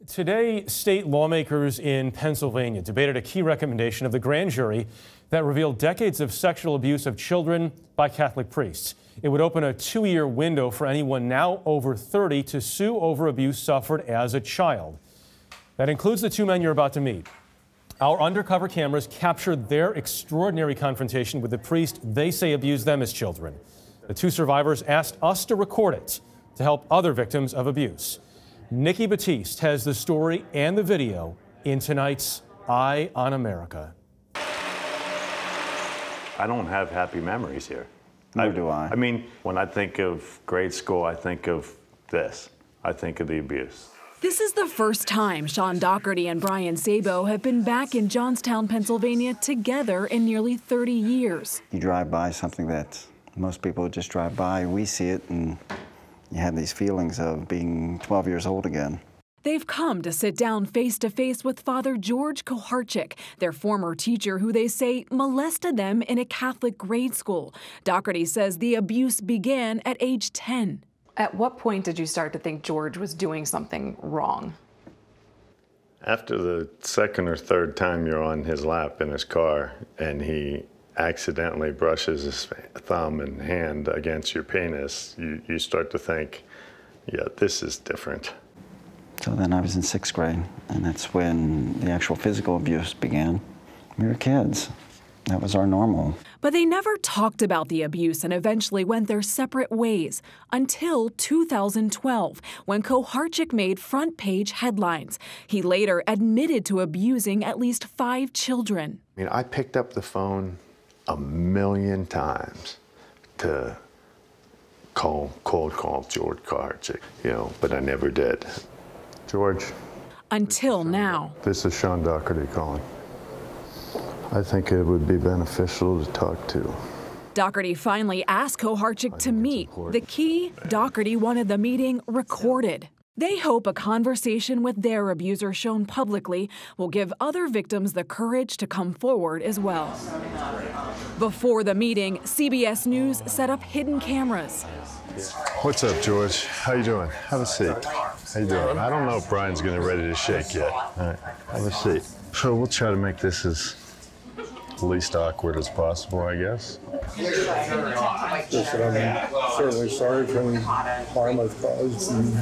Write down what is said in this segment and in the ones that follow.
Today, state lawmakers in Pennsylvania debated a key recommendation of the grand jury that revealed decades of sexual abuse of children by Catholic priests. It would open a 2-year window for anyone now over 30 to sue over abuse suffered as a child. That includes the two men you're about to meet. Our undercover cameras captured their extraordinary confrontation with the priest they say abused them as children. The two survivors asked us to record it to help other victims of abuse. Nikki Battiste has the story and the video in tonight's Eye on America. I don't have happy memories here. Neither do I. I mean, when I think of grade school, I think of this. I think of the abuse. This is the first time Shaun Dougherty and Brian Sabo have been back in Johnstown, Pennsylvania together in nearly 30 years. You drive by something that most people just drive by. We see it and you have these feelings of being 12 years old again. They've come to sit down face-to-face with Father George Koharchik, their former teacher who they say molested them in a Catholic grade school. Dougherty says the abuse began at age 10. At what point did you start to think George was doing something wrong? After the second or third time you're on his lap in his car and he accidentally brushes his thumb and hand against your penis, you start to think, yeah, this is different. So then I was in 6th grade, and that's when the actual physical abuse began. We were kids. That was our normal. But they never talked about the abuse and eventually went their separate ways until 2012, when Koharchik made front-page headlines. He later admitted to abusing at least 5 children. I mean, I picked up the phone a million times to cold call George Koharchik, but I never did. George. Until now. This is Shaun Dougherty calling. I think it would be beneficial to talk to. Dougherty finally asked Koharchik to meet. The key, Dougherty wanted the meeting recorded. They hope a conversation with their abuser shown publicly will give other victims the courage to come forward as well. Before the meeting, CBS News set up hidden cameras. What's up, George? How you doing? Have a seat. How you doing? I don't know if Brian's ready to shake yet. All right, have a seat. So we'll try to make this as least awkward as possible, I guess. Listen, I'm certainly sorry for any harm I've caused and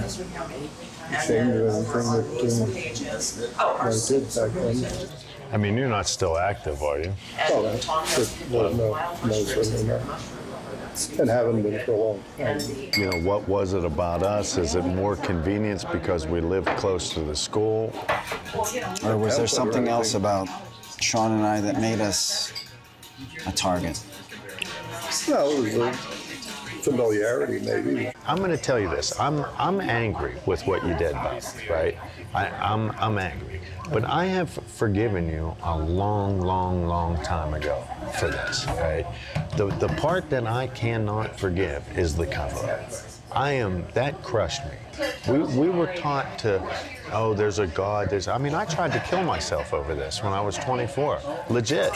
ashamed of anything that I did back then. I mean, you're not still active, are you? Oh, no, certainly not. And haven't been for a long time. What was it about us? Is it more convenience because we live close to the school? Or was there something else about Shaun and I that made us a target? No, it was a familiarity, maybe. I'm going to tell you this. I'm angry with what you did, Bob, right? I'm angry. But I have forgiven you a long time ago for this, right? The part that I cannot forgive is the cover-up. That crushed me. We were taught to, oh, there's a God, I tried to kill myself over this when I was 24, legit.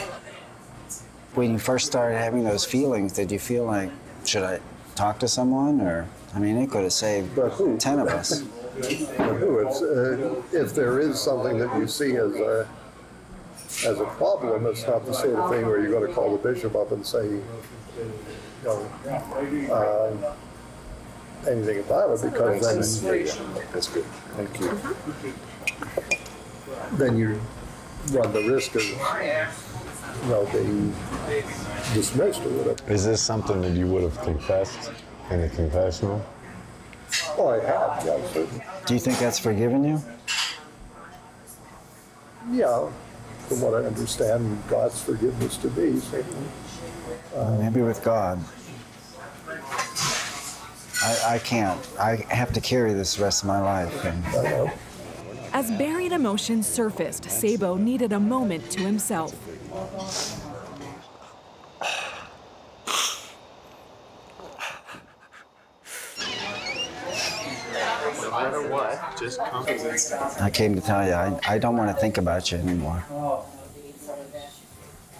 When you first started having those feelings, did you feel like, should I talk to someone? Or, it could have saved 10 of us. But who? If there is something that you see as a problem, it's not the sort of thing where you're going to call the bishop up and say, anything about it, because then that's good. Thank you. Then you run the risk of being dismissed or whatever. Is this something that you would have confessed in the confessional? Oh, I have, yeah, certainly. Do you think that's forgiven you? Yeah, from what I understand God's forgiveness to be, certainly. Maybe with God. I can't. I have to carry this the rest of my life. As buried emotions surfaced, Sabo needed a moment to himself. I came to tell you, I don't want to think about you anymore.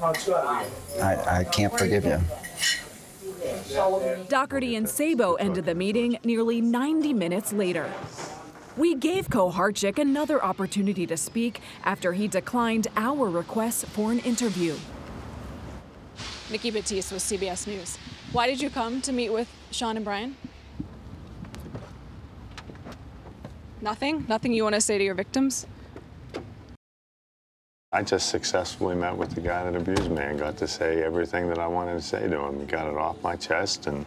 I can't forgive you. Dougherty and Sabo ended the meeting nearly 90 minutes later. We gave Koharchik another opportunity to speak after he declined our request for an interview. Nikki Battiste with CBS News. Why did you come to meet with Shaun and Brian? Nothing? Nothing you want to say to your victims? I just successfully met with the guy that abused me and got to say everything that I wanted to say to him. Got it off my chest, and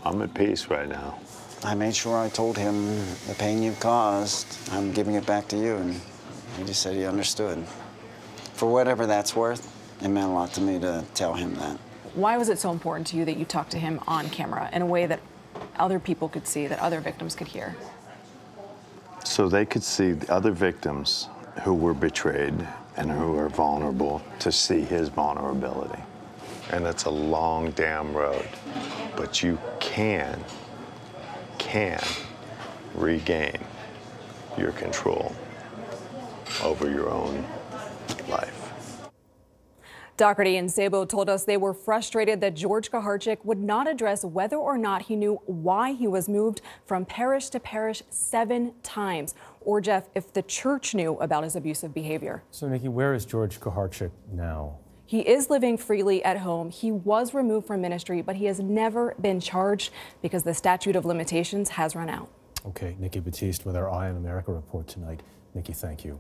I'm at peace right now. I made sure I told him the pain you've caused, I'm giving it back to you, and he just said he understood. For whatever that's worth, it meant a lot to me to tell him that. Why was it so important to you that you talked to him on camera in a way that other people could see, that other victims could hear? So they could see the other victims who were betrayed and who are vulnerable to see his vulnerability. And it's a long damn road, but you can regain your control over your own life. Dougherty and Sabo told us they were frustrated that George Koharchik would not address whether or not he knew why he was moved from parish to parish 7 times, or, Jeff, if the church knew about his abusive behavior. So, Nikki, where is George Koharchik now? He is living freely at home. He was removed from ministry, but he has never been charged because the statute of limitations has run out. Okay, Nikki Battiste with our Eye on America report tonight. Nikki, thank you.